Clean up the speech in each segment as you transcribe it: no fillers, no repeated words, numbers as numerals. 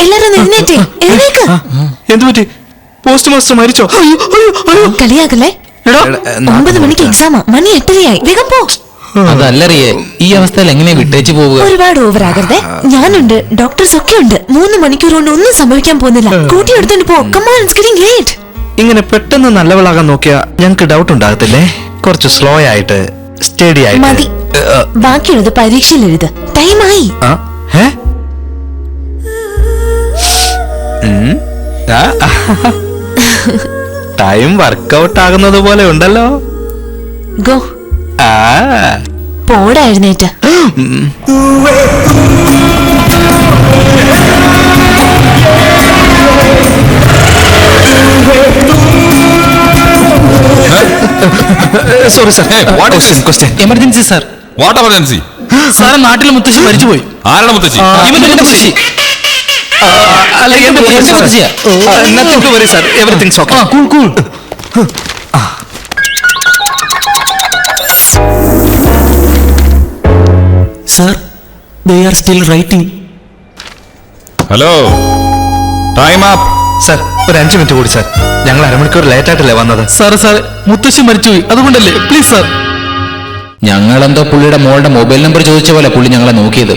എല്ലാരും എഴുന്നേറ്റേ, എഴുന്നേക്ക്. എന്തു പറ്റി? പോസ്റ്റ് മാസ്റ്റർ മരിച്ചോ? കളിയാക്കല്ലേ? 9 മണിക്ക് എക്സാമാ, മണി 8:30 വേഗം പോ. അതല്ലറിയേ, ഈ അവസ്ഥയിൽ എങ്ങനെ വിട്ടേച്ച് പോവുക? ഒരുപാട് ഓവർ ആകരുതേ, ഞാനുണ്ട്, ഡോക്ടേഴ്സ് ഒക്കെ ഉണ്ട്. 3 മണിക്കൂർ കൊണ്ട് ഒന്നും സംഭവിക്കാൻ പോകുന്നില്ല. കൂട്ടി എടുത്തോണ്ട് പോ. Come on, it's getting late. ഇങ്ങനെ പെട്ടെന്ന് നല്ലവളാകാൻ നോക്കിയാ ഞങ്ങക്ക് ഡൗട്ട് ഉണ്ടാകത്തില്ലേ? കുറച്ച് സ്ലോ ആയിട്ട്, സ്റ്റഡി ആയിട്ട് മതി. ബാക്കിയുള്ളത് പരീക്ഷയിൽ എഴുത്. ടൈമായി. ടൈം വർക്കൗട്ട് ആകുന്നത് പോലെ ഉണ്ടല്ലോ. ഗോ. പോടാ എഴുന്നേറ്റ്. Sorry sir, emergency sir. What emergency? Sir, നാട്ടിലെ മുത്തശ്ശി മരിച്ചുപോയി. ആരാണ് മുത്തശ്ശി? ഇവന്റെ മുത്തശ്ശി. Nothing to worry, sir. Everything's okay. Cool. Sir, they are still writing. Hello, time up. Sir, ഒരു 5 മിനിറ്റ് കൂടി സാർ. ഞങ്ങൾ അരമണിക്കൂർ ലേറ്റ് ആയിട്ടല്ലേ വന്നത്. സാർ, മുത്തശ്ശി മരിച്ചുപോയി, അതുകൊണ്ടല്ലേ. Please sir. ഞങ്ങളെന്തോ പുള്ളിയുടെ മോളുടെ മൊബൈൽ നമ്പർ ചോദിച്ച പോലെ പുള്ളി ഞങ്ങളെ നോക്കിയത്.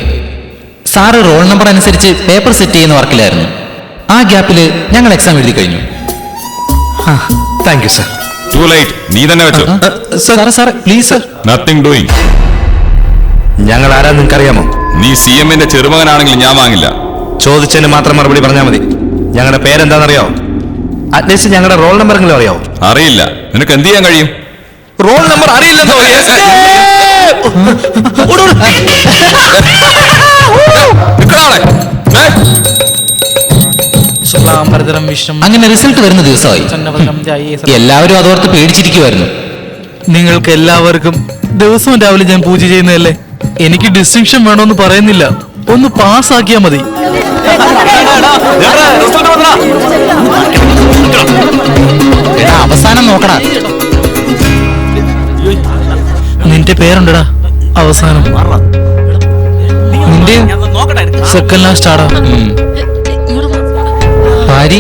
സാറ് റോൾ നമ്പർ അനുസരിച്ച് പേപ്പർ സെറ്റ് ചെയ്യുന്ന വർക്കിലായിരുന്നു. ആ ഗ്യാപ്പില് ഞങ്ങൾ എക്സാം എഴുതി കഴിഞ്ഞു. Thank you sir. Too late. നീ തന്നെ വെച്ചോ. Sir please sir. Nothing doing. ഞങ്ങൾ ആരാ നിങ്ങൾക്ക് അറിയാമോ? നീ CM-ന്റെ ചെറുമകനാണെങ്കിൽ ഞാൻ വാങ്ങില്ല. ചോദിച്ചതിന് മാത്രം മറുപടി പറഞ്ഞാൽ മതി. ഞങ്ങളുടെ പേരെന്താണെന്നറിയോ? അറ്റ്ലീസ്റ്റ് ഞങ്ങളുടെ റോൾ നമ്പറെങ്കിലും അറിയാവോ? അറിയില്ല. നിനക്ക് എന്ത് ചെയ്യാൻ കഴിയും? റോൾ നമ്പർ അറിയില്ലെന്നോ? അങ്ങനെ റിസൾട്ട് വരുന്ന ദിവസമായി. എല്ലാവരും അതോർത്ത് പേടിച്ചിരിക്കുമായിരുന്നു. നിങ്ങൾക്ക് എല്ലാവർക്കും ദിവസവും രാവിലെ ഞാൻ പൂജ ചെയ്യുന്നതല്ലേ. എനിക്ക് ഡിസ്റ്റിങ്ഷൻ വേണമെന്ന് പറയുന്നില്ല, ഒന്ന് പാസ്സാക്കിയാ മതി. അവസാനം നോക്കടാ. നിന്റെ പേരുണ്ടടാ അവസാനം. നിന്റെ സെക്കൻഡ് ലാസ്റ്റ് ആടാ. ഭാര്യ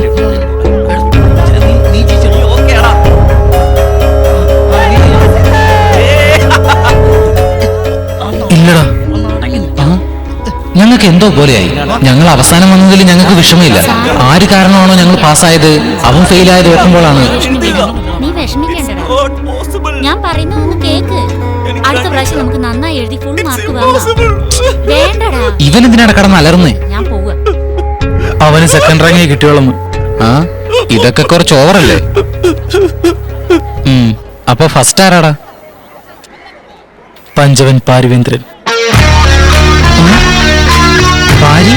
ഇല്ലടാ. ഞങ്ങൾക്ക് എന്തോ പോലെയായി. ഞങ്ങൾ അവസാനം വന്നതിൽ ഞങ്ങൾക്ക് വിഷമമില്ല. ആര് കാരണമാണോ ഞങ്ങൾ പാസ്സായത്, അവൻ ഫെയിലായത് ഓർക്കുമ്പോഴാണ്. നീ വിഷമിക്കണ്ടടാ, ഞാൻ പറയുന്നതൊന്ന് കേക്ക്. അടുത്ത പ്രാവശ്യം നമുക്ക് നന്നായി എഴുതി ഫുൾ മാർക്ക് വേണ്ടടാ. ഇവൻ എന്തിനാണ് കടന്ന് അലർന്നേ? ഞാൻ പോവാ. അവന് സെക്കൻഡ് റാങ്കേ കിട്ടിയോളന്ന്. ഇതൊക്കെ കുറച്ച് ഓവറല്ലേ? അപ്പൊ ഫസ്റ്റ് ആരാടാ? പഞ്ചവൻ പാരിവേന്ദ്രൻ. ഭാര്യ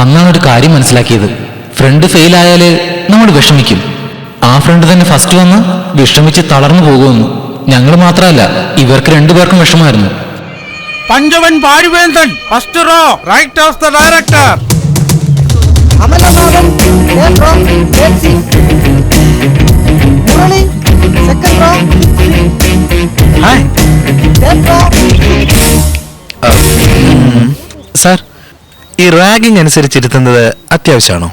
അന്നാണ് ഒരു കാര്യം മനസ്സിലാക്കിയത്. ഫ്രണ്ട് ഫെയിൽ ആയാല് നമ്മൾ വിഷമിക്കും. ആ ഫ്രണ്ട് തന്നെ ഫസ്റ്റ് വന്ന് വിഷമിച്ച് തളർന്നു പോകുമെന്ന്. ഞങ്ങൾ മാത്രമല്ല, ഇവർക്ക് 2 പേർക്കും വിഷമമായിരുന്നു. Panchavan Parivendran, first row, right of the director. Amalanathan, third row, third seat. Murali, second row. Hi third row. Sir, ഈ റാഗിങ് അനുസരിച്ചിരുത്തുന്നത് അത്യാവശ്യമാണോ?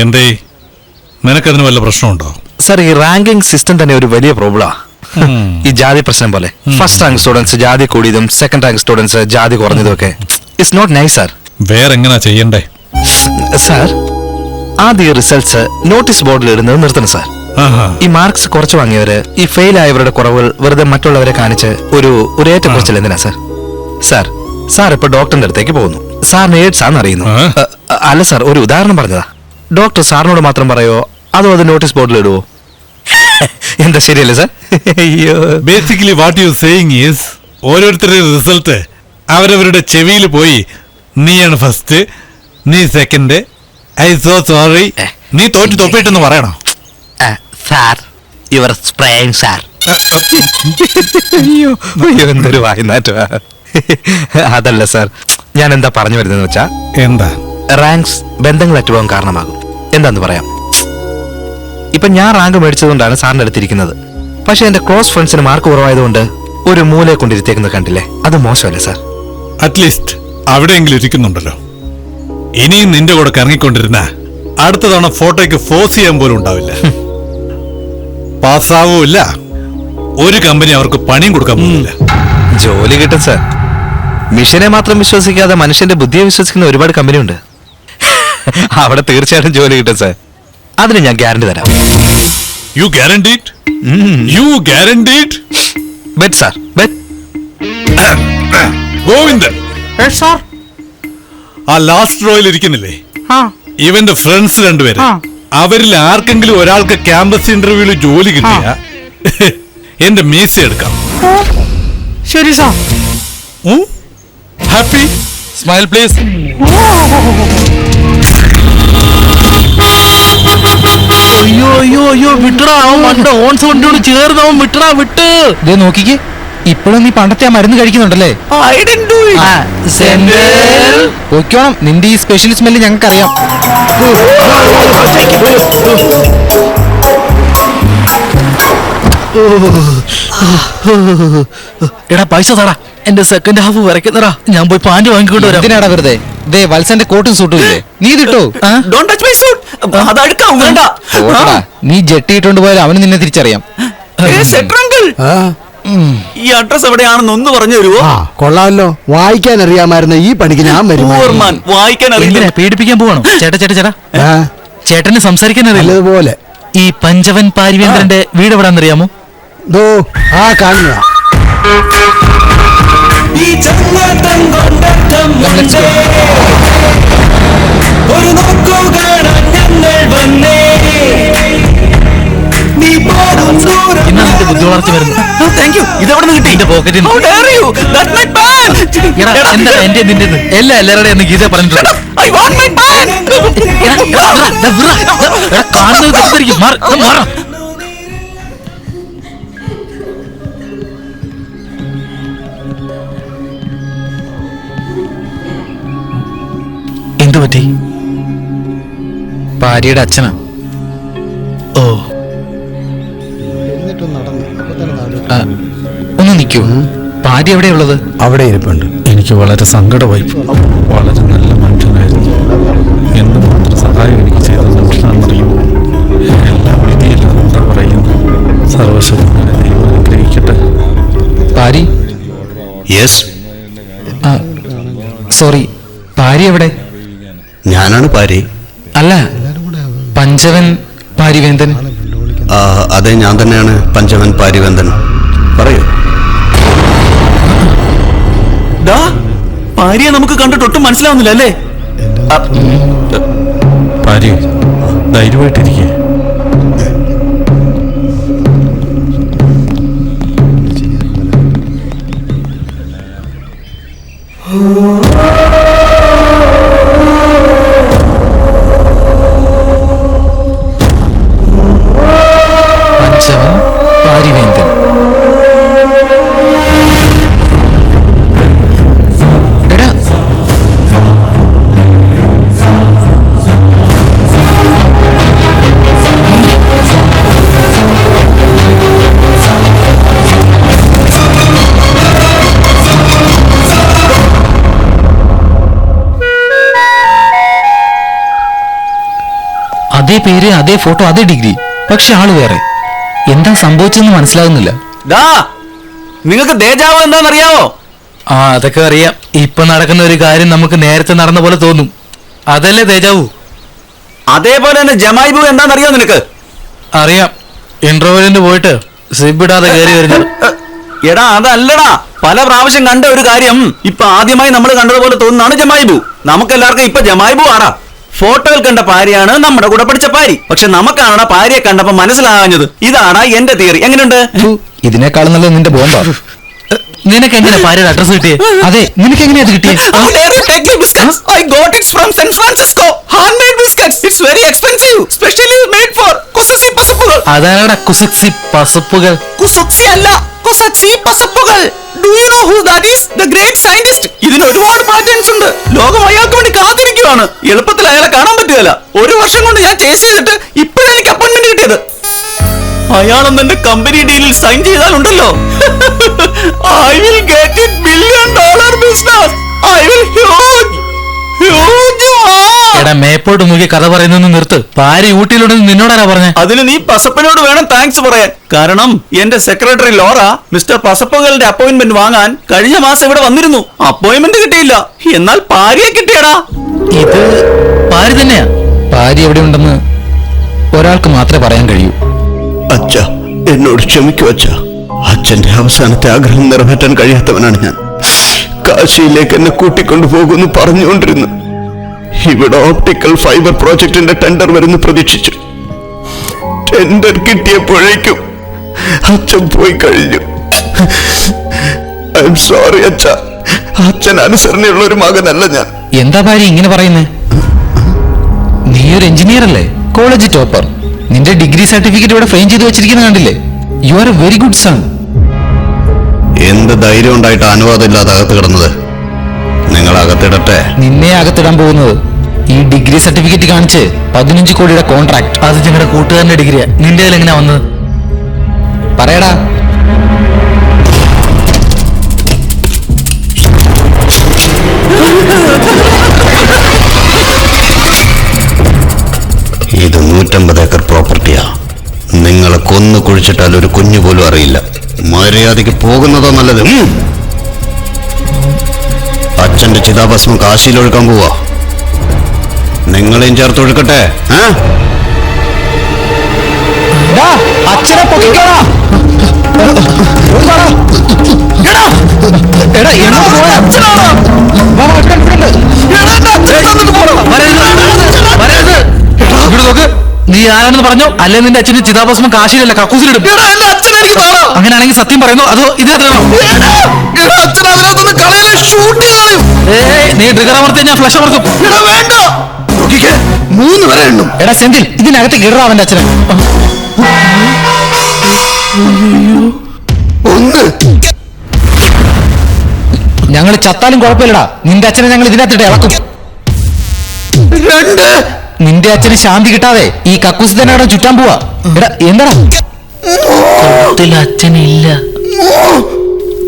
എന്തേ, നിനക്കതിന് വല്ല പ്രശ്നമുണ്ടോ? സാർ, ഈ റാങ്കിങ് സിസ്റ്റം തന്നെ ഒരു വലിയ പ്രോബ്ലമാ. ഈ ജാതി പ്രശ്നം പോലെ ഫസ്റ്റ് റാങ്ക് സ്റ്റുഡൻസ് ജാതി കൂടിയതും സെക്കൻഡ് റാങ്ക് സ്റ്റുഡൻസ് ജാതി കുറഞ്ഞതും ഒക്കെ ഇറ്റ്സ് നോട്ട് നൈസ് സാർ. വേറെങ്ങനാ ചെയ്യണ്ടേ? സാർ, ആദ്യ റിസൾട്ട്സ് നോട്ടീസ് ബോർഡിൽ ഇടുന്നത് നിർത്തണം സാർ. ഈ മാർക്സ് കുറച്ച് വാങ്ങിയവര്, ഈ ഫെയിൽ ആയവരുടെ കുറവുകൾ വെറുതെ മറ്റുള്ളവരെ കാണിച്ച് ഒരു ഏറ്റക്കുറച്ചിൽ എന്തിനാ സാർ? സാർ ഇപ്പൊ ഡോക്ടറിന്റെ അടുത്തേക്ക് പോകുന്നു. സാറിന് എയ്ഡ്സ് ആണെന്ന് അറിയുന്നു. അല്ല സാർ, ഒരു ഉദാഹരണം പറഞ്ഞതാ. ഡോക്ടർ സാറിനോട് മാത്രം പറയോ അതോ അത് നോട്ടീസ് ബോർഡിൽ ഇടുവോ? എന്താ ശരിയല്ലേ sir? Basically what you saying is, ഓരോരുത്തരുടെ റിസൾട്ട് അവരവരുടെ ചെവിയിൽ പോയി നീയാണ് ഫസ്റ്റ്, നീ സെക്കൻഡ്, ഐ സോ സോറി, നീ തോറ്റു തൊപ്പിട്ടെന്ന് പറയണോ? Sir, your spraying sir. എന്തൊരു വായിനാറ്റ. അതല്ല സാർ, ഞാൻ എന്താ പറഞ്ഞു വരുന്നതെന്ന് വെച്ചാ, എന്താ റാങ്ക്സ് ബന്ധങ്ങൾ അറ്റുപോകാൻ കാരണമാകും. എന്താന്ന് പറയാം. ഇപ്പൊ ഞാൻ റാങ്ക് മേടിച്ചതുകൊണ്ടാണ് സാറിന്റെ അടുത്തിരിക്കുന്നത്. പക്ഷെ എന്റെ ക്ലോസ് ഫ്രണ്ട്സിന് മാർക്ക് കുറവായതുകൊണ്ട് ഒരു മൂലയെ കൊണ്ടിരുത്തേക്കുന്നത് കണ്ടില്ലേ, അത് മോശമല്ലേ സാർ? അറ്റ്ലീസ്റ്റ് അവിടെയെങ്കിലും ഇരിക്കുന്നുണ്ടല്ലോ. ഇനിയും നിന്റെ കൂടെ കറങ്ങിക്കൊണ്ടിരുന്ന അടുത്ത തവണ ഫോട്ടോയ്ക്ക് ഫോഴ്സ് ചെയ്യാൻ പോലും ഉണ്ടാവില്ല. പാസ്സാവൂല്ല, ഒരു കമ്പനി അവർക്ക് പണിയും കൊടുക്കാൻ പോകുന്നില്ല. ജോലി കിട്ടും സാർ. മിഷനെ മാത്രം വിശ്വസിക്കാതെ മനുഷ്യന്റെ ബുദ്ധിയെ വിശ്വസിക്കുന്ന ഒരുപാട് കമ്പനി ഉണ്ട്. അവിടെ തീർച്ചയായിട്ടും ജോലി കിട്ടും സാർ. അതിന് ഞാൻ ഗ്യാരണ്ടി തരാം. You guaranteed? You guaranteed? Bet sir, bet. Govindan, ആ ലാസ്റ്റ് റോയിൽ ഇരിക്കുന്നില്ലേ, ഇവന്റെ ഫ്രണ്ട്സ് രണ്ടുപേര്, അവരിൽ ആർക്കെങ്കിലും ഒരാൾക്ക് ക്യാമ്പസ് ഇന്റർവ്യൂവിൽ ജോലി കിട്ടിയ എന്റെ മീസ എടുക്കാം. ശരി സാർ. ഹാപ്പി? Smile please. അയ്യോ അയ്യോ അയ്യോ, വിട്ടടാ. അവൻ മണ്ട ഓൺസ് വണ്ടിയോട് ചേർന്ന് അവൻ വിട്ടടാ, വിട്ട്. ഇതേ നോക്കിക്കേ, ഇപ്പോഴും നീ പണ്ടത്തെ ആ മരുന്ന് കഴിക്കുന്നുണ്ടല്ലേ? പൊയ്ക്കോണം, നിന്റെ ഈ സ്പെഷ്യൽ സ്മെല്ല് ഞങ്ങൾക്കറിയാം. എടാ പൈസ തടാ, എന്റെ സെക്കൻഡ് ഹാഫ് വരയ്ക്കുന്നടാ. ഞാൻ പോയി പാന്റ് വാങ്ങിക്കൊണ്ട് വരാം. എന്തിനാടാ വെറുതെ? ദേ വത്സന്റെ കോട്ടും സൂട്ടും ഇല്ലേ, നീ ഇതിട്ടോ. നീ ജെട്ടി ഇട്ടോണ്ട് പോയാൽ അവന് നിന്നെ തിരിച്ചറിയാം. ഈ അഡ്രസ് എവിടെയാണെന്ന് ഒന്ന് പറഞ്ഞു തരുമോ? കൊള്ളാമല്ലോ, വായിക്കാൻ അറിയാമായിരുന്ന ഈ പണിക്ക് ഞാൻ വരും. വായിക്കാൻ എന്തിനാ പേടിപ്പിക്കാൻ പോവാണോ? ചേട്ടാ ചേട്ടാ ചേട്ടാ, ചേട്ടന് സംസാരിക്കാൻ അറിയില്ലതുപോലെ. ഈ പഞ്ചവൻ പാരിവേന്ദ്രന്റെ വീട് എവിടാന്നറിയാമോ? ആ കാണുക. ഇന്നാ നിന്റെ ബുദ്ധി വളർച്ച വരുന്നു. ഇതെവിടെ നിന്ന് കിട്ടി? എന്റെ പോക്കറ്റിൽ എന്താ എന്റെ നിന്റെ എല്ലാ എല്ലാവരുടെയും എന്ന് ഗീത പറഞ്ഞിട്ടുണ്ട്. കാണുന്നത് തെറ്റിദ്ധരിക്കും. മാറാം. എന്തു പറ്റി? ഭാര്യയുടെ അച്ഛനാ. ഓ, ഒന്ന് നിൽക്കൂ. ഭാര്യ എവിടെയുള്ളത്? അവിടെ ഇരിപ്പുണ്ട്. എനിക്ക് വളരെ സങ്കടമായി. വളരെ നല്ല മനുഷ്യനായിരുന്നു. എന്തുമാത്രം സഹായം എനിക്ക് ചെയ്തതെന്ന് പ്രശ്നമറിയുമോ? എല്ലാം വിധിയില്ല, എന്താ പറയുന്നു. സർവശക്തനായ ദൈവം അനുഗ്രഹിക്കട്ടെ. ഭാര്യ? യെസ്. സോറി, ഭാര്യ എവിടെ? ഞാനാണ് ഭാര്യ. അല്ല, പഞ്ചവൻ പാരിവേന്ദൻ. അതെ, ഞാൻ തന്നെയാണ് പഞ്ചവൻ പാരിവേന്ദൻ. പറയൂ. ഭാര്യയെ നമുക്ക് കണ്ടിട്ട് ഒട്ടും മനസ്സിലാവുന്നില്ല അല്ലേ? ഭാര്യ ധൈര്യമായിട്ടിരിക്കേ. പഞ്ചവൻ പാരിവേന്ദൻ. എടാ, അതേ പേര്, അതേ ഫോട്ടോ, അതേ ഡിഗ്രി, പക്ഷെ ആള് വേറെ. എന്താ സംഭവിച്ചെന്ന് മനസ്സിലാകുന്നില്ല. നിങ്ങൾക്ക് ദേജാവ് എന്താണെന്നറിയാവോ? ആ അതൊക്കെ അറിയാം. ഇപ്പൊ നടക്കുന്ന ഒരു കാര്യം നമുക്ക് നേരത്തെ നടന്ന പോലെ തോന്നും. അതല്ലേ ദേജാവു? അതേപോലെ തന്നെ ജമായിബു എന്താണെന്നറിയോ നിനക്ക്? അറിയാം. ഇന്റർവ്യൂവിന് പോയിട്ട് സിബ് ഇടാതെ കയറി വരുന്നത്. എടാ അതല്ലടാ, പല പ്രാവശ്യം കണ്ട ഒരു കാര്യം ഇപ്പൊ ആദ്യമായി നമ്മൾ കണ്ടതുപോലെ തോന്നുന്നതാണ് ജമായിബു. നമുക്കെല്ലാവർക്കും ഇപ്പൊ ജമായിബു ആടാ. ഫോട്ടോയിൽ കണ്ട പാരിയാണ് നമ്മുടെ കൂടെ പഠിച്ച പാരി. പക്ഷെ നമുക്കാണ് പാരിയെ കണ്ടപ്പോ മനസ്സിലാകാഞ്ഞത്. ഇതാണ് എന്റെ തിയറി. എങ്ങനെയുണ്ട്? ഇതിനേക്കാളും നല്ലത് നിന്റെ ബോംബാ. നിനക്ക് എങ്ങനെ പാരിയുടെ അഡ്രസ് കിട്ടിയേ? അതെ, നിനക്ക് എങ്ങനെയാ അത് കിട്ടിയേ? അതാണടാ കുസക്സി പസപ്പുകൾ. കുസക്സി അല്ല, കുസക്സി പസപ്പുകൾ. Do you know who that is? The great scientist. ഇതിന് ഒരുപാട് പാറ്റേൺസ് ഉണ്ട്. ലോകം അയാൾക്ക് വേണ്ടി കാത്തിരിക്കുവാണ്. എളുപ്പത്തിൽ അയാളെ കാണാൻ പറ്റുകയില്ല. ഒരു വർഷം കൊണ്ട് ഞാൻ ചേസ് ചെയ്തിട്ട് ഇപ്പോഴാണ് എനിക്ക് അപ്പോയിന്റ്മെന്റ് കിട്ടിയത്. അയാളൊന്ന് എന്റെ കമ്പനി ഡീലിൽ സൈൻ ചെയ്താലുണ്ടല്ലോ, I will get it $1 billion business. I will huge. എടാ മേപ്പോട്ട് നോക്കി കഥ പറയുന്നൊന്ന് നിർത്ത്. പാരി ഊട്ടിയിലുണ്ടെന്ന് നിന്നോടാരാ പറഞ്ഞേ? അതിന് നീ പസപ്പനോട് വേണം താങ്ക്സ് പറയാൻ. കാരണം എന്റെ സെക്രട്ടറി ലോറ മിസ്റ്റർ പസപ്പകളുടെ അപ്പോയിന്റ്മെന്റ് വാങ്ങാൻ കഴിഞ്ഞ മാസം ഇവിടെ വന്നിരുന്നു. അപ്പോയിന്റ്മെന്റ് കിട്ടിയില്ല, എന്നാൽ പാരിയെ കിട്ടിയടാ. ഇത് പാരി തന്നെയാ. പാരി എവിടെ ഉണ്ടെന്ന് ഒരാൾക്ക് മാത്രമേ പറയാൻ കഴിയൂ. അച്ഛ, എന്നോട് ക്ഷമിക്കൂ അച്ഛ. അച്ഛന്റെ അവസാനത്തെ ആഗ്രഹം നിറവേറ്റാൻ കഴിയാത്തവനാണ് ഞാൻ. കാശിയിലേക്ക് എന്നെ കൂട്ടിക്കൊണ്ടു പോകുമെന്ന് പറഞ്ഞുകൊണ്ടിരുന്നു. ഇവിടെ ഓപ്റ്റിക്കൽ ഫൈബർ പ്രോജക്ടിന്റെ ടെൻഡർ വരുന്നു പ്രതീക്ഷിച്ചു. ടെൻഡർ കിട്ടിയപ്പോഴേക്കും അച്ഛൻ പോയി കഴിഞ്ഞു. ഐ എം സോറി അച്ഛ. അച്ഛൻ അനുസരണയുള്ള ഒരു മകനല്ല ഞാൻ. എന്താ പാരി ഇങ്ങനെ പറയുന്നേ? നീ ഒരു എഞ്ചിനീയർ അല്ലേ, കോളേജ് ടോപ്പർ. നിന്റെ ഡിഗ്രി സർട്ടിഫിക്കറ്റ് ഇവിടെ ഫ്രെയിം ചെയ്ത് വെച്ചിരിക്കുന്ന കണ്ടില്ലേ? You are a very good son. എന്ത് ധൈര്യം ഉണ്ടായിട്ട് അനുവാദം ഇല്ലാതെ അകത്ത് കിടന്നത്? നിങ്ങൾ അകത്തിടട്ടെ. നിന്നെ അകത്തിടാൻ പോകുന്നത് ഈ ഡിഗ്രി സർട്ടിഫിക്കറ്റ് കാണിച്ച് 15 കോടിയുടെ കോൺട്രാക്ട്. അത് ഞങ്ങളുടെ കൂട്ടുകാരന്റെ ഡിഗ്രിയാ. നിന്റെ കയ്യിൽ എങ്ങനെയാ വന്നത്? പറയടാ. ഇത് 150 ഏക്കർ പ്രോപ്പർട്ടിയാ. നിങ്ങളെ കൊന്നു കുഴിച്ചിട്ടാൽ ഒരു കുഞ്ഞു പോലും അറിയില്ല. മര്യാദയ്ക്ക് പോകുന്നതോ നല്ലത്. അച്ഛന്റെ ചിതാഭസ്മം കാശിയിലൊഴുക്കാൻ പോവാ. നിങ്ങളെയും ചേർത്തൊഴുക്കട്ടെ. അച്ഛനെ പൊക്കിക്കോടാ. നീ ആരാണെന്ന് പറഞ്ഞോ, അല്ലെ നിന്റെ അച്ഛന്റെ ചിതാഭസ്മം കാശിയിലല്ല കക്കൂസിലിടും. അങ്ങനെയാണെങ്കിൽ സത്യം പറയുന്നു, അതോ ഇതിനകത്ത് നീ ട്രിഗർ അമർത്തിയാൽ ഞാൻ ഫ്ലഷ് അമർത്തും. 3 വരെ എണ്ണും. എടാ സെന്തിൽ, ഇതിനകത്ത് കിടറാ അവന്റെ അച്ഛനെ. 1. ഞങ്ങൾ ചത്താലും കുഴപ്പമില്ലടാ, നിന്റെ അച്ഛനെ ഞങ്ങൾ ഇതിനകത്തിട്ട് ഇളക്കും. 2. നിന്റെ അച്ഛന് ശാന്തി കിട്ടാതെ ഈ കക്കൂസ് തന്നെ അവിടെ ചുറ്റാൻ പോവാ. എടാ എന്താടാ? അച്ഛനില്ല,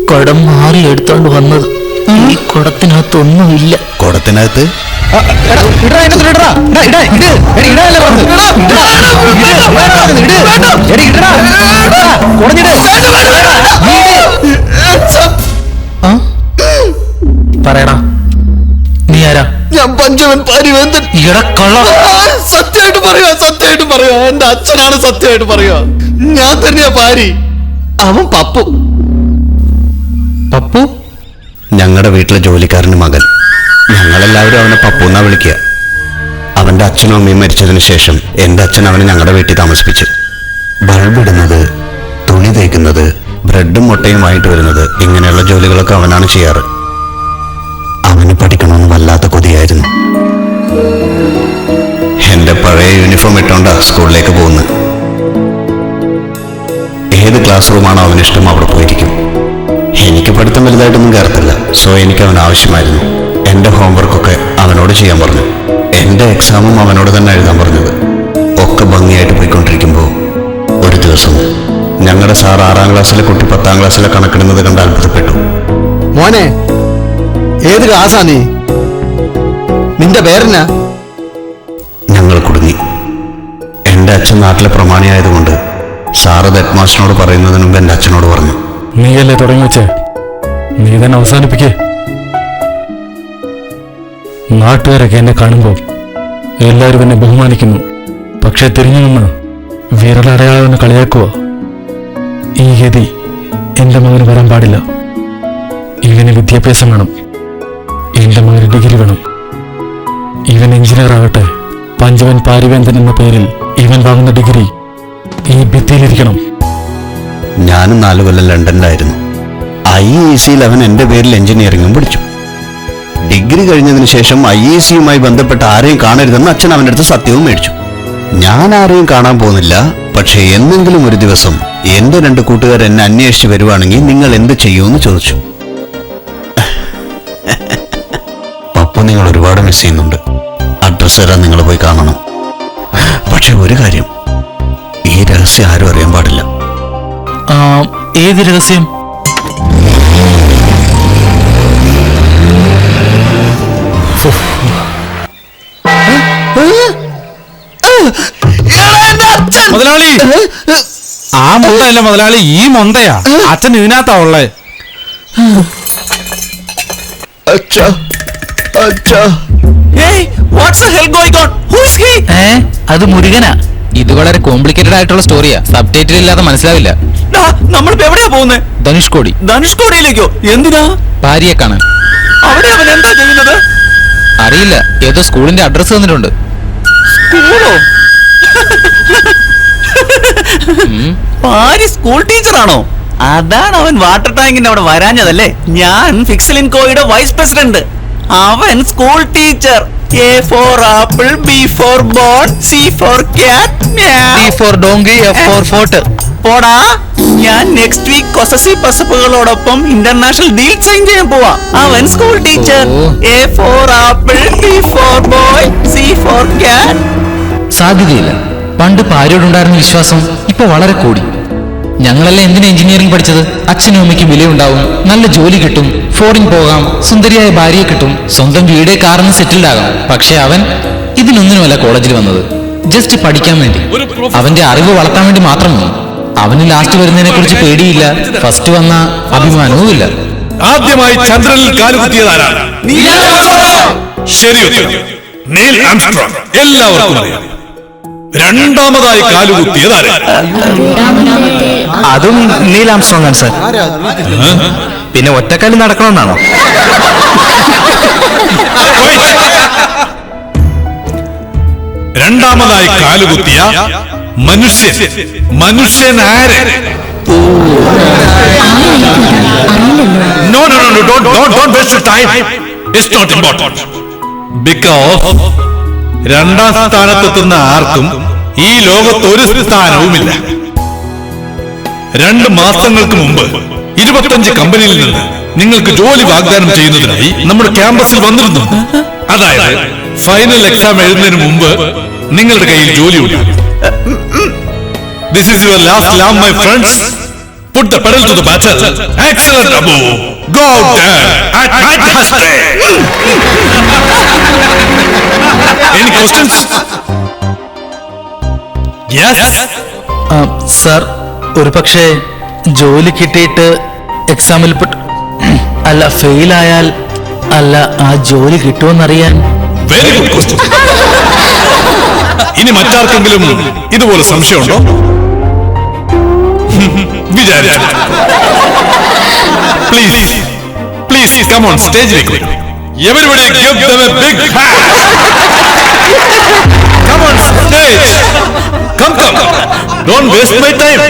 കുടം മാറി എടുത്തോണ്ട് വന്നത്. ഈ കുടത്തിനകത്തൊന്നുമില്ല. കുടത്തിനകത്ത് പറയടാ, നീ ആരാ? ഞാൻ പഞ്ചവൻ പാരിവേന്തൻ. സത്യമായിട്ട് പറയുക, എന്റെ അച്ഛനാണ് സത്യമായിട്ട് പറയുക. ഞാൻ തന്നെയാ പാരി. അവൻ പപ്പു. പപ്പു ഞങ്ങളുടെ വീട്ടിലെ ജോലിക്കാരന്റെ മകൻ. ഞങ്ങളെല്ലാവരും അവനെ പപ്പു എന്നാ വിളിക്കുക. അവന്റെ അച്ഛനും അമ്മയും മരിച്ചതിന് ശേഷം എന്റെ അച്ഛൻ അവനെ ഞങ്ങളുടെ വീട്ടിൽ താമസിപ്പിച്ചു. ബൾബിടുന്നത്, തുണി തേക്കുന്നത്, ബ്രെഡും മുട്ടയുമായിട്ട് വരുന്നത്, ഇങ്ങനെയുള്ള ജോലികളൊക്കെ അവനാണ് ചെയ്യാറ്. അവന് പഠിക്കണമെന്ന് വല്ലാത്ത കൊതിയായിരുന്നു. എന്റെ പഴയ യൂണിഫോം ഇട്ടോണ്ടാ സ്കൂളിലേക്ക് പോകുന്നത്. ഏത് ക്ലാസ് റൂമാണോ അവനിഷ്ടം അവിടെ പോയിരിക്കും. എനിക്ക് പഠിത്തം വലുതായിട്ടൊന്നും കയറത്തില്ല. സോ എനിക്ക് അവൻ ആവശ്യമായിരുന്നു. എന്റെ ഹോംവർക്കൊക്കെ അവനോട് ചെയ്യാൻ പറഞ്ഞു. എന്റെ എക്സാമും അവനോട് തന്നെ എഴുതാൻ പറഞ്ഞത്. ഒക്കെ ഭംഗിയായിട്ട് പോയിക്കൊണ്ടിരിക്കുമ്പോൾ ഒരു ദിവസം ഞങ്ങളുടെ സാർ 6ാം ക്ലാസ്സിലെ കുട്ടി 10ാം ക്ലാസ്സിലെ കണക്കിടുന്നത് കണ്ട് അത്ഭുതപ്പെട്ടു. മോനെ, ഏത് ക്ലാസ്സാ നീ? നിന്റെ പേരെന്നാ? ഞങ്ങൾ കുടുങ്ങി. എന്റെ അച്ഛൻ നാട്ടിലെ പ്രമാണിയായതുകൊണ്ട് സാറ് ഹെഡ് മാസ്റ്ററിനോട് പറയുന്നതിന് മുമ്പ് എന്റെ അച്ഛനോട് പറഞ്ഞു. നീയല്ലേ തുടങ്ങി വെച്ചേ, നീ തന്നെ അവസാനിപ്പിക്കേ. നാട്ടുകാരൊക്കെ എന്നെ കാണുമ്പോൾ എല്ലാവരും എന്നെ ബഹുമാനിക്കുന്നു. പക്ഷെ തിരിഞ്ഞു നിന്ന് വിരലടയാളെന്ന് കളിയാക്കുക. ഈ ഗതി എന്റെ മകന് വരാൻ പാടില്ല. ഇവന് വിദ്യാഭ്യാസം വേണം, എന്റെ മകന് ഡിഗ്രി വേണം. ഇവൻ എഞ്ചിനീയർ ആകട്ടെ. പഞ്ചവൻ പാരിവേന്തൻ എന്ന പേരിൽ ഇവൻ വാങ്ങുന്ന ഡിഗ്രി ഈ ഭിത്തിയിലിരിക്കണം. ഞാനും 4 കൊല്ലം ലണ്ടനിലായിരുന്നു. IEC-ൽ അവൻ എന്റെ പേരിൽ എഞ്ചിനീയറിംഗും പഠിച്ചു. ഡിഗ്രി കഴിഞ്ഞതിന് ശേഷം IEC-യുമായി ബന്ധപ്പെട്ട ആരെയും കാണരുതെന്ന് അച്ഛൻ അവൻ്റെ അടുത്ത് സത്യവും മേടിച്ചു. ഞാൻ ആരെയും കാണാൻ പോകുന്നില്ല, പക്ഷെ എന്നെങ്കിലും ഒരു ദിവസം എന്റെ 2 കൂട്ടുകാർ എന്നെ അന്വേഷിച്ച് വരുവാണെങ്കിൽ നിങ്ങൾ എന്ത് ചെയ്യുമെന്ന് ചോദിച്ചു. പപ്പു, നിങ്ങൾ ഒരുപാട് മിസ് ചെയ്യുന്നുണ്ട്. അഡ്രസ് തരാൻ നിങ്ങൾ പോയി കാണണം. പക്ഷെ ഒരു കാര്യം, ഈ രഹസ്യം ആരും അറിയാൻ പാടില്ല. ഏത് രഹസ്യം? മുതലാളി, ആ മുന്തയല്ല മുതലാളി, ഈ മുന്തയാ. അച്ഛൻ ഇതിനകത്താ ഉള്ളേ. അത് മുരുകനാ. ഇത് വളരെ കോംപ്ലിക്കേറ്റഡ് ആയിട്ടുള്ള സ്റ്റോറിയാ. സബ് ടൈറ്റിൽ ഇല്ലാതെ മനസ്സിലാവില്ല. നമ്മളിപ്പോ എവിടെയാ പോകുന്നത്? ധനുഷ്കോടി. ധനുഷ്കോടിയിലേക്കോ? എന്തിനാ? ഭാര്യയെ കാണാൻ. അവിടെ അവൻ എന്താ ചെയ്യുന്നത്? അറിയില്ല, ഏതോ സ്കൂളിന്റെ അഡ്രസ് തന്നിട്ടുണ്ട്. സ്കൂളോ? ഭാര്യ സ്കൂൾ ടീച്ചറാണോ? അതാണ് അവൻ വാട്ടർ ടാങ്കിന്റെ അവിടെ വരാഞ്ഞതല്ലേ? ഞാൻ ഫിക്സലിൻകോയുടെ വൈസ് പ്രസിഡന്റ്. അവൻ school teacher. A for apple, B for ball, C for cat, D for donkey, F for fort. പോടാ. ഞാൻ നെക്സ്റ്റ് വീക്ക് കൊസസി പസപ്പുകളോടൊപ്പം ഇന്റർനാഷണൽ ഡീൽ സൈൻ ചെയ്യാൻ പോവാ. അവൻ school teacher. A for apple, B for boy, C for cat. സാധ്യതയില്ല. പണ്ട് ഭാര്യയോടുണ്ടായിരുന്ന വിശ്വാസം ഇപ്പൊ വളരെ കൂടി. ഞങ്ങളെല്ലാം എന്തിനാ എഞ്ചിനീയറിംഗ് പഠിച്ചത്? അച്ഛനും അമ്മയ്ക്കും വിലയുണ്ടാവും, നല്ല ജോലി കിട്ടും, ഫോറിൻ പോകാം, സുന്ദരിയായ ഭാര്യയെ കിട്ടും, സ്വന്തം വീടേ കാറിന് സെറ്റിൽഡ് ആകാം. പക്ഷെ അവൻ ഇതിനൊന്നിനുമല്ല കോളേജിൽ വന്നത്. ജസ്റ്റ് പഠിക്കാൻ വേണ്ടി, അവന്റെ അറിവ് വളർത്താൻ വേണ്ടി മാത്രം വന്നു. അവന് ലാസ്റ്റ് വരുന്നതിനെ കുറിച്ച് പേടിയില്ല, ഫസ്റ്റ് വന്ന അഭിമാനവും ഇല്ല. ആദ്യമായി ചന്ദ്രനിൽ കാലുകുത്തിയതാരാണ്? ശരി, നീൽ ആംസ്ട്രോങ്. എല്ലാവർക്കും അറിയാം. രണ്ടാമതായി കാലുകുത്തിയതാരാ? അതും നീൽ ആംസ്ട്രോങ് ആണ് സാർ. പിന്നെ ഒറ്റക്കാലിൽ നടക്കണമെന്നാണോ? രണ്ടാമതായി കാലുകുത്തിയ മനുഷ്യൻ ആര്? No, don't waste your time. It's not important. Because രണ്ടാം സ്ഥാനത്തെത്തുന്ന ആർക്കും ഈ ലോകത്ത് ഒരു സ്ഥാനവുമില്ല. 2 മാസങ്ങൾക്ക് മുമ്പ് 25 കമ്പനിയിൽ നിന്ന് നിങ്ങൾക്ക് ജോലി വാഗ്ദാനം ചെയ്യുന്നതിനായി നമ്മുടെ ക്യാമ്പസിൽ വന്നിരുന്നു. അതായത് ഫൈനൽ എക്സാം എഴുതുന്നതിന് മുമ്പ് നിങ്ങളുടെ കയ്യിൽ ജോലിയുണ്ട്. This is your last laugh, my friends. Put the pedal to the metal. Excellent, Abu. Go out there and hustle. Any questions? Yes. Sir, ഒരു പക്ഷേ ജോലി കിട്ടിയിട്ട് എക്സാമിൽ അല്ല ഫെയിലായാൽ അല്ല ആ ജോലി കിട്ടുമെന്നറിയാൻ. Very good question. ഇനി മറ്റാർക്കെങ്കിലും ഇതുപോലെ സംശയമുണ്ടോ? വിചാരിച്ചു. പ്ലീസ് കം ഓൺ സ്റ്റേജിലേക്ക് വരൂ. Everybody give them a big hand. Come on stage. Come. Don't waste my time.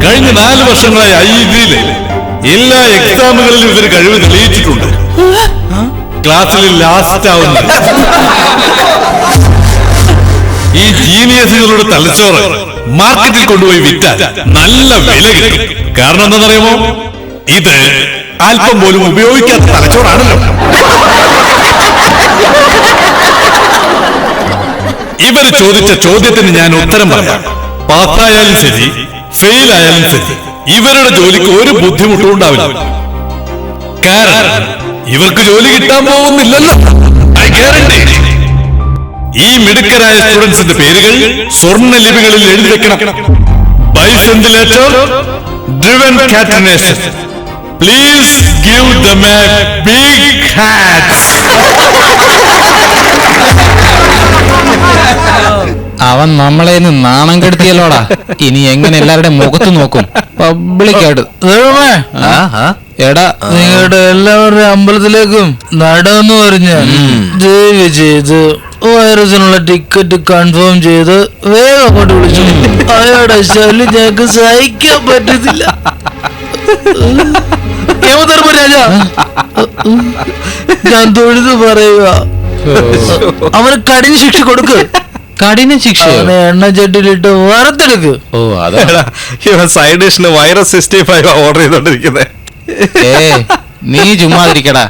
കഴിഞ്ഞ 4 വർഷങ്ങളായി IIT-യിൽ എല്ലാ എക്സാമുകളിലും ഇവർ കഴിവ് തെളിയിച്ചിട്ടുണ്ട്. ക്ലാസ്സിൽ ലാസ്റ്റ് ആവുന്നത് ഈ ജീനിയസുകളുടെ തലച്ചോറ് മാർക്കറ്റിൽ കൊണ്ടുപോയി വിറ്റാൽ നല്ല വില കിട്ടും. കാരണം എന്താണെന്നറിയാമോ? ഇത് അല്പം പോലും ഉപയോഗിക്കാത്ത തലച്ചോറാണല്ലോ. ഇവര് ചോദിച്ച ചോദ്യത്തിന് ഞാൻ ഉത്തരം പറയാം. പാസ്സായാലും ശരി, ഫെയിൽ ആയാലും ശരി, ഇവരുടെ ജോലിക്ക് ഒരു ബുദ്ധിമുട്ടും ഉണ്ടാവില്ല. കാരണം ഇവർക്ക് ജോലി കിട്ടാൻ പോകുന്നില്ലല്ലോ. I guarantee. ഈ മിടുക്കരായ സ്റ്റുഡൻസിന്റെ പേരുകൾ സ്വർണ്ണ ലിപികളിൽ എഴുതി വെക്കണം. ബൈസെന്റിലേറ്റർ, ഡ്രിവൻ കാറ്റനേഷൻ. Please give them a big hand. അവൻ നമ്മളെ നാണം കെടുത്തിയല്ലോടാ. ഇനി എങ്ങനെ എല്ലാവരുടെ മുഖത്ത് നോക്കും പബ്ലിക്കായിട്ട്? എടാ, നിങ്ങളുടെ എല്ലാവരുടെ അമ്പലത്തിലേക്കും നടന്നു പറഞ്ഞ ദയവ് ചെയ്ത് വൈറസിനുള്ള ടിക്കറ്റ് കൺഫേം ചെയ്ത് വേഗം അങ്ങോട്ട് വിളിച്ചു. അയാളുടെ ശല്യം ഞങ്ങൾക്ക് സഹിക്കാൻ പറ്റത്തില്ല. രാജ, ഞാൻ തൊഴുതു പറയുക, അവന് കഠിന ശിക്ഷ കൊടുക്ക്. കഠിന ശിക്ഷ? എണ്ണച്ചട്ടിലിട്ട് വറുത്തെടുക്ക്. ഓ, അതാ സൈഡ് ഡിഷിന് വൈറസ് 65 ഓർഡർ ചെയ്തോണ്ടിരിക്കുന്നത്. നീ ചുമ്മാതിരിക്കടാ.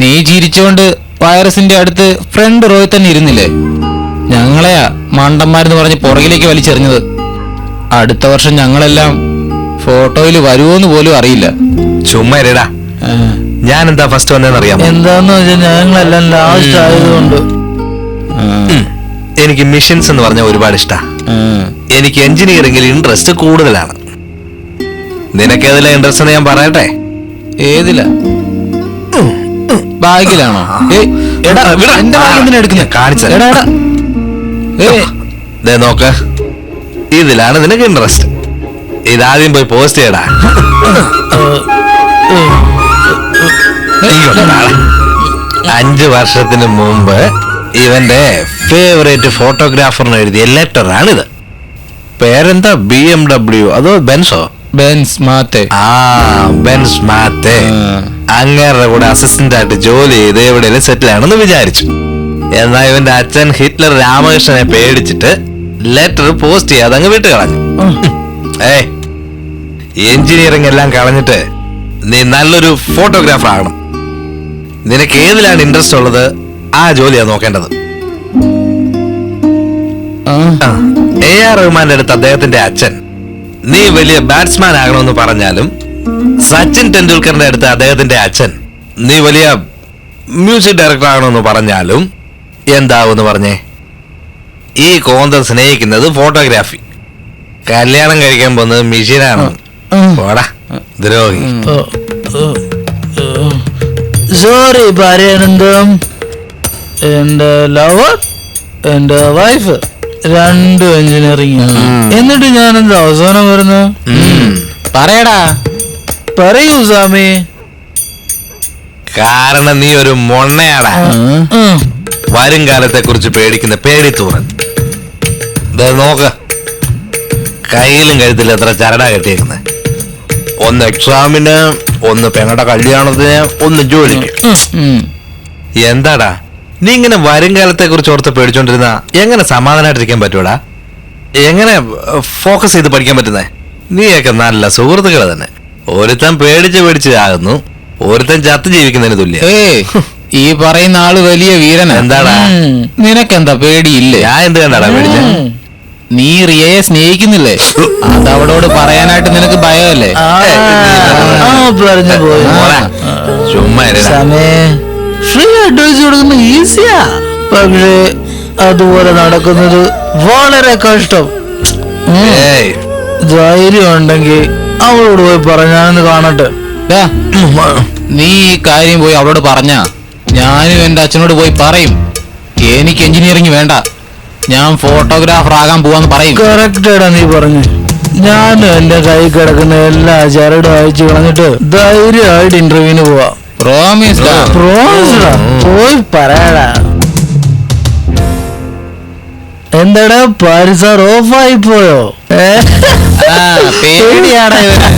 നീ ചിരിച്ചോണ്ട് വൈറസിന്റെ അടുത്ത് ഫ്രണ്ട് റോയിൽ തന്നെ ഇരുന്നില്ലേ? ഞങ്ങളെയാ മണ്ടന്മാരെന്ന് പറഞ്ഞ് പുറകിലേക്ക് വലിച്ചെറിഞ്ഞത്. അടുത്ത വർഷം ഞങ്ങളെല്ലാം ഫോട്ടോയിൽ വരുമോന്ന് പോലും അറിയില്ല. ചുമ്മാ ഇരടാ. ഞാൻ എന്താ ഫസ്റ്റ് വന്നതെന്നറിയാം? എന്താന്ന് വെച്ചാൽ ഞങ്ങളെല്ലാം ലാസ്റ്റ് ആയതുകൊണ്ട്. എനിക്ക് മിഷൻസ് എന്ന് പറഞ്ഞ ഒരുപാട് ഇഷ്ടാ. എനിക്ക് എഞ്ചിനീയറിംഗിൽ ഇൻട്രസ്റ്റ് കൂടുതലാണ്. നിനക്കേതിലാ ഇൻട്രസ്റ്റ് എന്ന് ഞാൻ പറയട്ടെ? ഏതിലാ? ബാഗിലാണോ? നോക്ക്, ഇതിലാണ് നിനക്ക് ഇൻട്രസ്റ്റ്. ഇതാദ്യം പോയി പോസ്റ്റ് ചെയ്യടാ. 5 വർഷത്തിന് മുമ്പ് ഇവന്റെ ഫേവറേറ്റ് ഫോട്ടോഗ്രാഫറിന് എഴുതിയ ലെറ്ററാണിത്. പേരെന്താ? BMW അതോ ബെൻസോ? ബെൻസ് മാത്തെ. ബെൻസ് മാത്തെ. അങ്ങേരുടെ കൂടെ അസിസ്റ്റന്റ് ആയിട്ട് ജോലി ചെയ്ത് എവിടെയെങ്കിലും സെറ്റിൽ ആണെന്ന് വിചാരിച്ചു. എന്നാ ഇവന്റെ അച്ഛൻ ഹിറ്റ്ലർ രാമകൃഷ്ണനെ പേടിച്ചിട്ട് ലെറ്റർ പോസ്റ്റ് ചെയ്യാതെ അങ്ങ് വിട്ട് കളഞ്ഞു. എഞ്ചിനീയറിംഗ് എല്ലാം കളഞ്ഞിട്ട് നീ നല്ലൊരു ഫോട്ടോഗ്രാഫർ ആകണം. നിനക്ക് ഏതിലാണ് ഇൻട്രസ്റ്റ് ഉള്ളത് ആ ജോലിയാ നോക്കേണ്ടത്. AR റഹ്മാന്റെ അടുത്ത് അദ്ദേഹത്തിന്റെ അച്ഛൻ നീ വലിയ ബാറ്റ്സ്മാൻ ആകണമെന്ന് പറഞ്ഞാലും, സച്ചിൻ ടെണ്ടുൽക്കറിന്റെ അടുത്ത് അദ്ദേഹത്തിന്റെ അച്ഛൻ നീ വലിയ മ്യൂസിക് ഡയറക്ടർ ആകണമെന്ന് പറഞ്ഞാലും എന്താവെന്ന് പറഞ്ഞേ? ഈ കോന്തം സ്നേഹിക്കുന്നത് ഫോട്ടോഗ്രാഫി, കല്യാണം കഴിക്കാൻ പോകുന്നത് മെഷീനാണ്. പോടാ ദ്രോഹി. സോറി പറയാനന്ദം. എന്റെ ലവർ, എന്റെ വൈഫ് രണ്ടും എഞ്ചിനീയറിംഗ്. എന്നിട്ട് ഞാൻ എന്താ അവസാനം വരുന്നത്? പറയടാ, പറയൂ സ്വാമി. കാരണം നീ ഒരു മൊണ്ണയാടാ. വരും കാലത്തെ കുറിച്ച് പേടിക്കുന്ന പേടിത്തൂറൻ. നോക്ക, കയ്യിലും കഴുത്തിലും എത്ര ചരടാ കെട്ടിയേക്കുന്നത്. ഒന്ന് എക്സാമിന്, ഒന്ന് പെങ്ങളുടെ കല്യാണത്തിന്, ഒന്ന് ജോലിക്ക്. എന്താടാ നീ ഇങ്ങനെ വരും കാലത്തെ കുറിച്ച് ഓർത്ത് പേടിച്ചോണ്ടിരുന്ന എങ്ങനെ സമാധാനമായിട്ടിരിക്കാൻ പറ്റൂടാ? എങ്ങനെ ഫോക്കസ് ചെയ്ത് പഠിക്കാൻ പറ്റുന്നേ? നീയൊക്കെ നല്ല സുഹൃത്തുക്കൾ തന്നെ. ഒരുത്തൻ പേടിച്ച് ആകുന്നു, ഒരുത്തൻ ചത്ത് ജീവിക്കുന്നതിന് തുല്യ. ഈ പറയുന്ന ആള് വലിയ വീരനാ. എന്താടാ നിനക്കെന്താ പേടിയില്ലേ? ഞാൻ എന്ത് കണ്ടാടാ പേടിച്ച? നീ റിയയെ സ്നേഹിക്കുന്നില്ലേ? അതവളോട് പറയാനായിട്ട് നിനക്ക് ഭയമല്ലേ? പറഞ്ഞു പോയി. ചുമ്മാ ഫ്രീ അഡ്വൈസ് കൊടുക്കുന്നത് ഈസിയാ, പക്ഷേ അതുപോലെ നടക്കുന്നത് വളരെ കഷ്ടം. ധൈര്യം ഉണ്ടെങ്കിൽ അവളോട് പോയി പറഞ്ഞാന്ന് കാണട്ടെ. നീ ഈ കാര്യം പോയി അവളോട് പറഞ്ഞാ ഞാനും എന്റെ അച്ഛനോട് പോയി പറയും എനിക്ക് എഞ്ചിനീയറിംഗ് വേണ്ട, ഞാൻ ഫോട്ടോഗ്രാഫർ ആകാൻ പോവാന്ന് പറയും. കറക്റ്റാടാ നീ പറഞ്ഞു. ഞാനും എന്റെ കൈ കിടക്കുന്ന എല്ലാ ചരടും അയച്ചു കളഞ്ഞിട്ട് ധൈര്യമായിട്ട് ഇന്റർവ്യൂവിന് പോവാ. പ്രോമിസ്ഡാ. പോയി പറയാടാ. എന്താടാ പരിസർ ഓഫായി പോയോ? പേടിയാടാ ഇവന്.